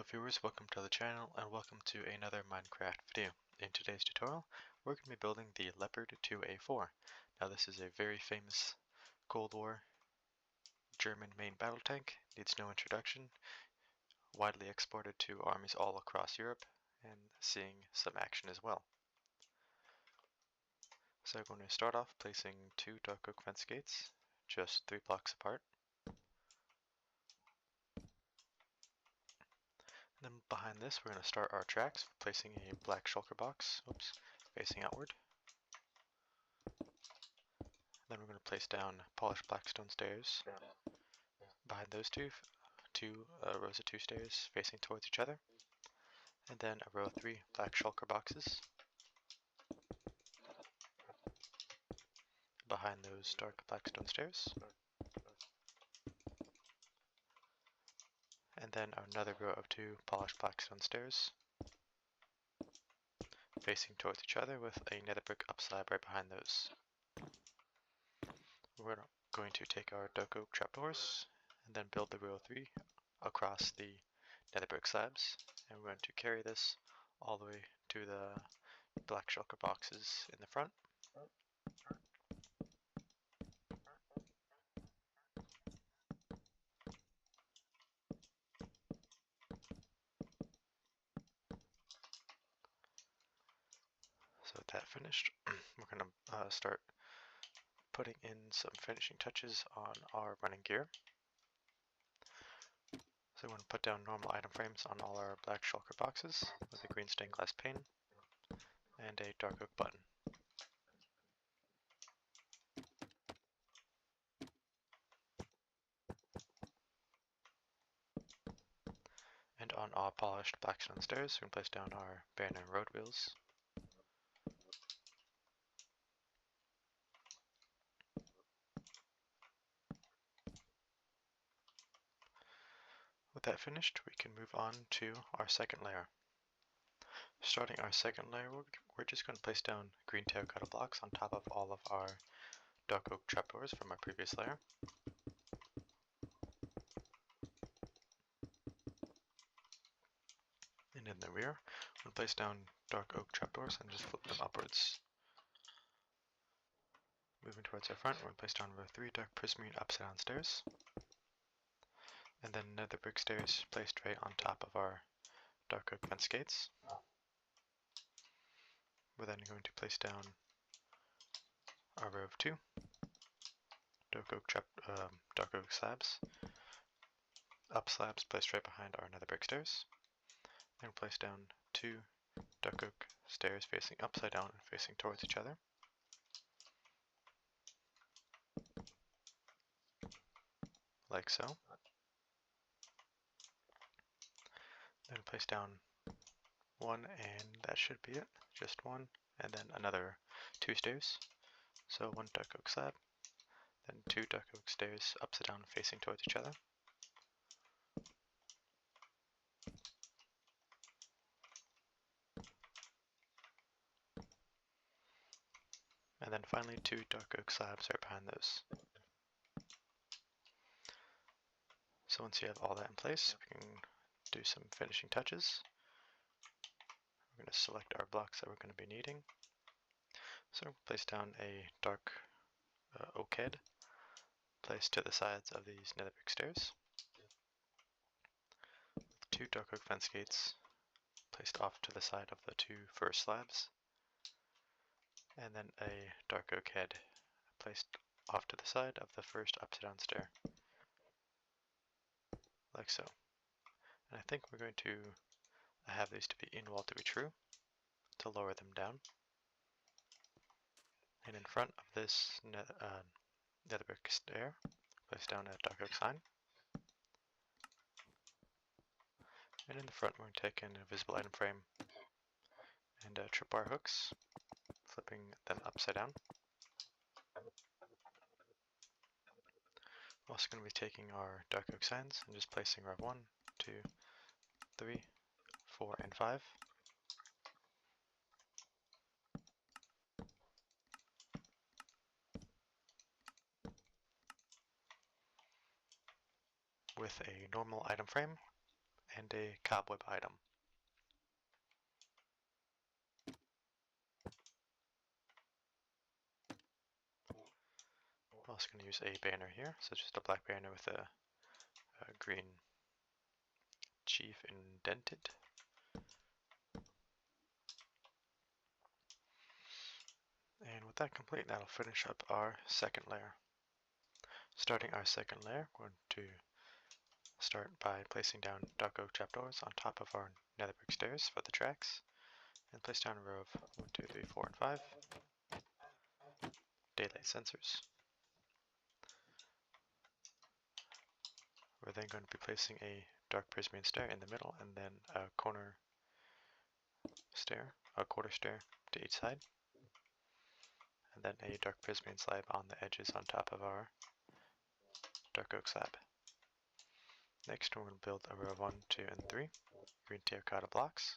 viewers, welcome to the channel and welcome to another Minecraft video. In today's tutorial, we're going to be building the Leopard 2A4. Now this is a very famous Cold War German main battle tank, needs no introduction, widely exported to armies all across Europe and seeing some action as well. So we're going to start off placing two dark oak fence gates, just 3 blocks apart. And then behind this, we're going to start our tracks, placing a black shulker box, facing outward. Then we're going to place down polished black stone stairs. Behind those two rows of 2 stairs facing towards each other. And then a row of 3 black shulker boxes. Behind those dark black stone stairs. And then another row of 2 polished black stone stairs facing towards each other with a nether brick up slab right behind those. We're going to take our dark oak trapdoors and then build the row of 3 across the nether brick slabs, and we're going to carry this all the way to the black shulker boxes in the front. So with that finished, we're going to start putting in some finishing touches on our running gear. So we're going to put down normal item frames on all our black shulker boxes with a green stained glass pane and a dark oak button. And on all polished black stone stairs, we're going to place down our banner and road wheels. With that finished, we can move on to our second layer. Starting our second layer, we're just going to place down green terracotta blocks on top of all of our dark oak trapdoors from our previous layer. And in the rear, we're going to place down dark oak trapdoors and just flip them upwards. Moving towards our front, we're going to place down row 3 dark prismarine upside down stairs. And then nether brick stairs placed right on top of our dark oak fence gates. We're then going to place down our row of 2 dark oak slabs, up slabs placed right behind our nether brick stairs. Then place down 2 dark oak stairs facing upside down and facing towards each other. Like so. Then place down 1, and that should be it, just 1, and then another 2 stairs. So 1 dark oak slab, then 2 dark oak stairs upside down facing towards each other. And then finally 2 dark oak slabs right behind those. So once you have all that in place, we can do some finishing touches. We're going to select our blocks that we're going to be needing. So we'll place down a dark oak head placed to the sides of these nether brick stairs. With 2 dark oak fence gates placed off to the side of the 2 first slabs. And then a dark oak head placed off to the side of the first upside down stair. Like so. And I think we're going to have these to be in wall to be true to lower them down. And in front of this nether brick stair, place down a dark oak sign. And in the front, we're going to take in a visible item frame and tripwire hooks, flipping them upside down. We're also going to be taking our dark oak signs and just placing row 1, 2, 3, 4, and 5. With a normal item frame and a cobweb item. I'm also going to use a banner here, so just a black banner with a green chief indented. And with that complete, that'll finish up our second layer. Starting our second layer, we're going to start by placing down dark oak trapdoors on top of our nether brick stairs for the tracks, and place down a row of 1, 2, 3, 4, and 5 daylight sensors. We're then going to be placing a dark prismarine stair in the middle, and then a corner stair, a quarter stair to each side, and then a dark prismarine slab on the edges on top of our dark oak slab. Next, we're going to build a row of 1, 2, and 3 green terracotta blocks.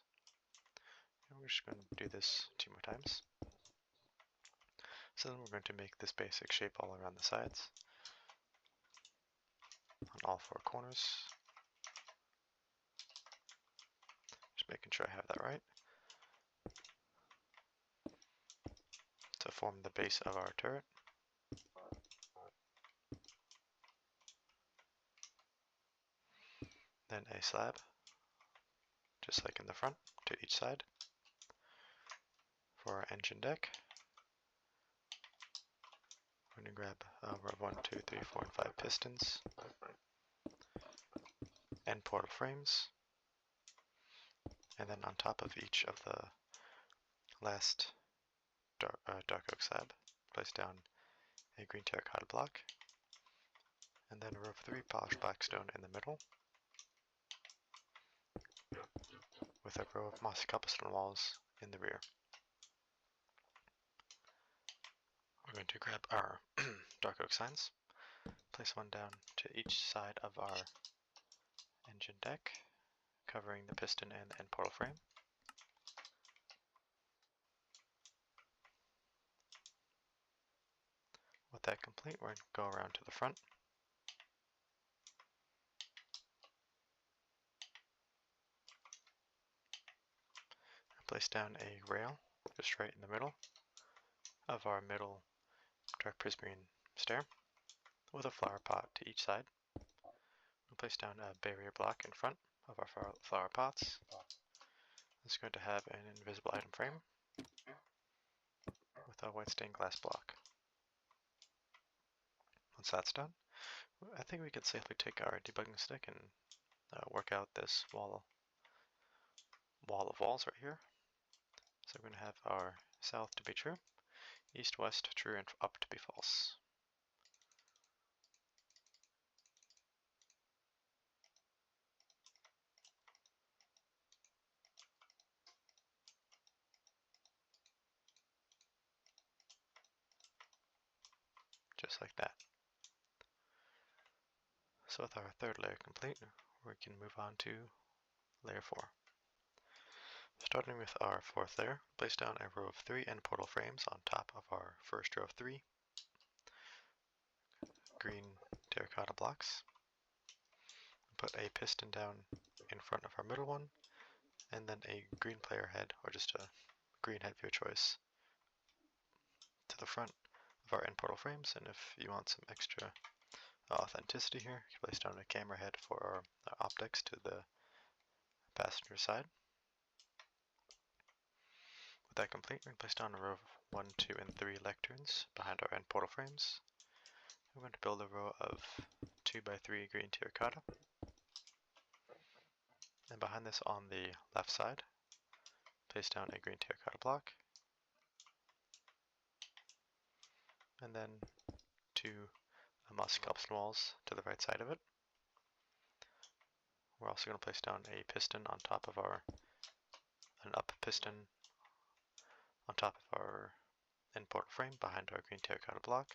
And we're just going to do this 2 more times. So then we're going to make this basic shape all around the sides, on all 4 corners. Just making sure I have that right. To form the base of our turret. Then a slab, just like in the front, to each side. For our engine deck, we're going to grab a row of 1, 2, 3, 4, and 5 pistons, and portal frames, and then on top of each of the last dark oak slab, place down a green terracotta block, and then a row of 3 polished blackstone in the middle, with a row of mossy cobblestone walls in the rear. We're going to grab our dark oak signs, place one down to each side of our engine deck, covering the piston and the end portal frame. With that complete, we're going to go around to the front. And place down a rail just right in the middle of our middle dark prismarine stair, with a flower pot to each side. We'll place down a barrier block in front of our flower pots. It's going to have an invisible item frame with a white stained glass block. Once that's done, I think we can safely take our debugging stick and work out this wall of walls right here. So we're going to have our south to be true, east, west true, and up to be false. Just like that. So with our third layer complete, we can move on to layer 4. Starting with our fourth layer, place down a row of 3 end portal frames on top of our first row of 3 green terracotta blocks. Put a piston down in front of our middle one, and then a green player head, or just a green head of your choice, to the front of our end portal frames. And if you want some extra authenticity here, you can place down a camera head for our optics to the passenger side. With that complete, we're going to place down a row of 1, 2, and 3 lecterns behind our end portal frames. We're going to build a row of 2 by 3 green terracotta. And behind this on the left side, place down a green terracotta block. And then 2 mossy cobblestone walls to the right side of it. We're also going to place down a piston on top of an up piston on top of our end portal frame behind our green terracotta block.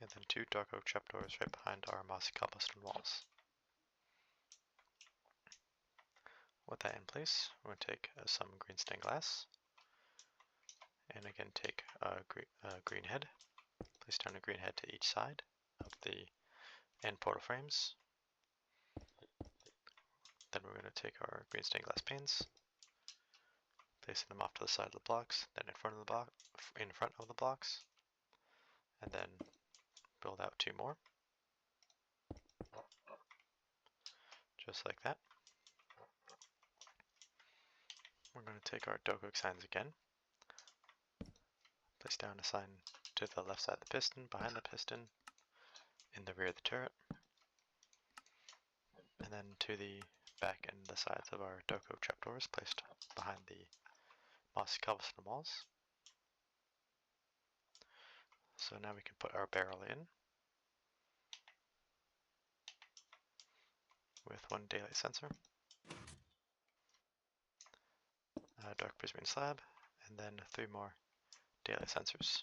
And then 2 dark oak trapdoors right behind our mossy cobblestone walls. With that in place, we're going to take some green stained glass, and again take a green head, place down a green head to each side of the and portal frames. Then we're going to take our green stained glass panes, placing them off to the side of the blocks, then in front of the blocks, and then build out 2 more, just like that. We're going to take our debug signs again, place down a sign to the left side of the piston, behind the piston, in the rear of the turret, and then to the back and the sides of our Doko trapdoors placed behind the mossy cobblestone walls. So now we can put our barrel in with 1 daylight sensor, a dark prismarine slab, and then 3 more daylight sensors.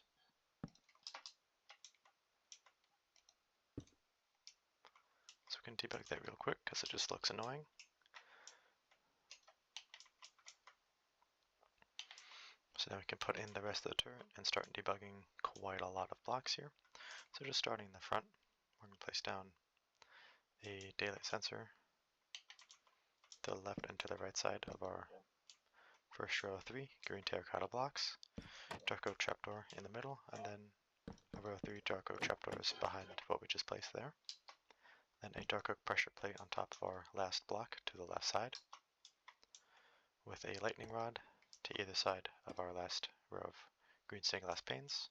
So we can debug that real quick because it just looks annoying. So now we can put in the rest of the turret and start debugging quite a lot of blocks here. So just starting in the front, we're going to place down a daylight sensor to the left and to the right side of our first row of 3 green terracotta blocks, dark oak trapdoor in the middle, and then a row of 3 dark oak trapdoors behind what we just placed there. Then a dark oak pressure plate on top of our last block to the left side, with a lightning rod to either side of our last row of green stained glass panes.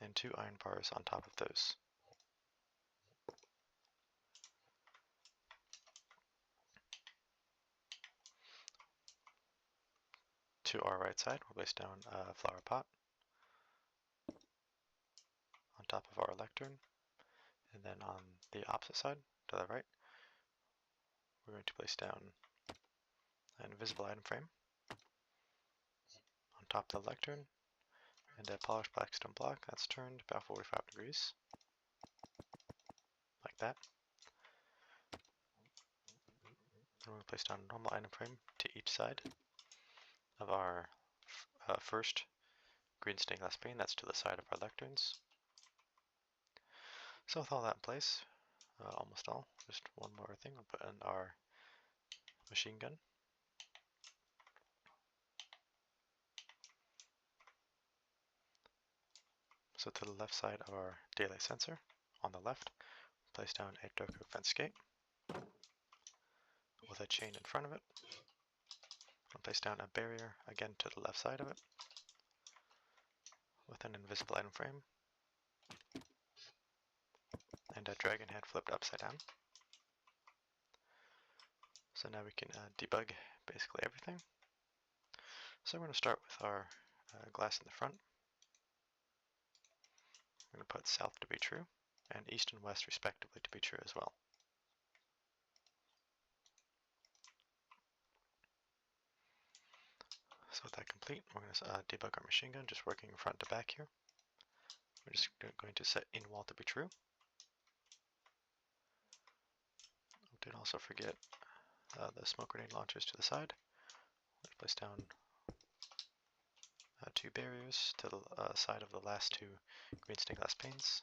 And 2 iron bars on top of those. To our right side, we'll place down a flower pot on top of our lectern, and then on the opposite side, to the right, we're going to place down an invisible item frame on top of the lectern, and a polished black stone block that's turned about 45 degrees, like that. And we'll place down a normal item frame to each side of our first green stained glass pane that's to the side of our lecterns. So with all that in place, almost all, just one more thing, we'll put in our machine gun. So to the left side of our daylight sensor, on the left, place down a dark oak fence gate with a chain in front of it. I'll place down a barrier again to the left side of it with an invisible item frame and a dragon head flipped upside down. So now we can debug basically everything. So we're going to start with our glass in the front. We're going to put south to be true and east and west respectively to be true as well. So with that complete, we're going to debug our machine gun, just working front to back here. We're just going to set in wall to be true. Did also forget the smoke grenade launchers to the side. Let's place down 2 barriers to the side of the last 2 green stained glass panes,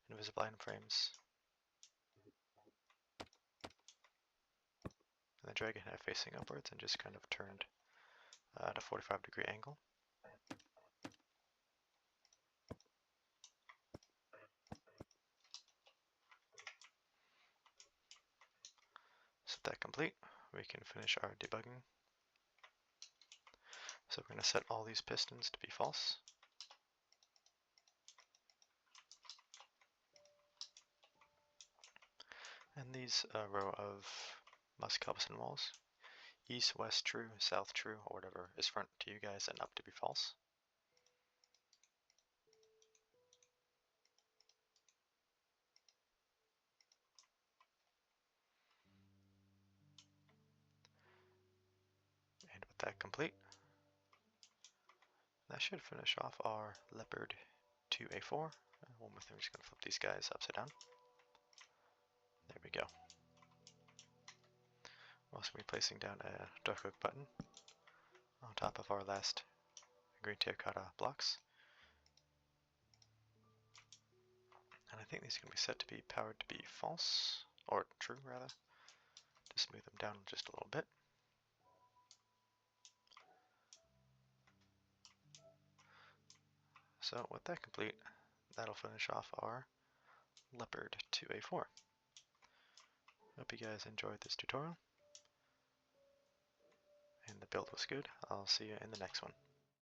invisible item frames, and the dragon head facing upwards and just kind of turned at a 45-degree angle. So with that complete, we can finish our debugging. So we're going to set all these pistons to be false. And these row of mossy cobblestone walls, east, west, true, south, true, or whatever is front to you guys and up to be false. And with that complete, that should finish off our Leopard 2A4. One more thing, we're just going to flip these guys upside down. There we go. We're also going to be placing down a dark oak button on top of our last green terracotta blocks. think these are going to be set to be powered to be false, or true rather, to smooth them down just a little bit. So with that complete, that'll finish off our Leopard 2A4. Hope you guys enjoyed this tutorial, and the build was good. I'll see you in the next one.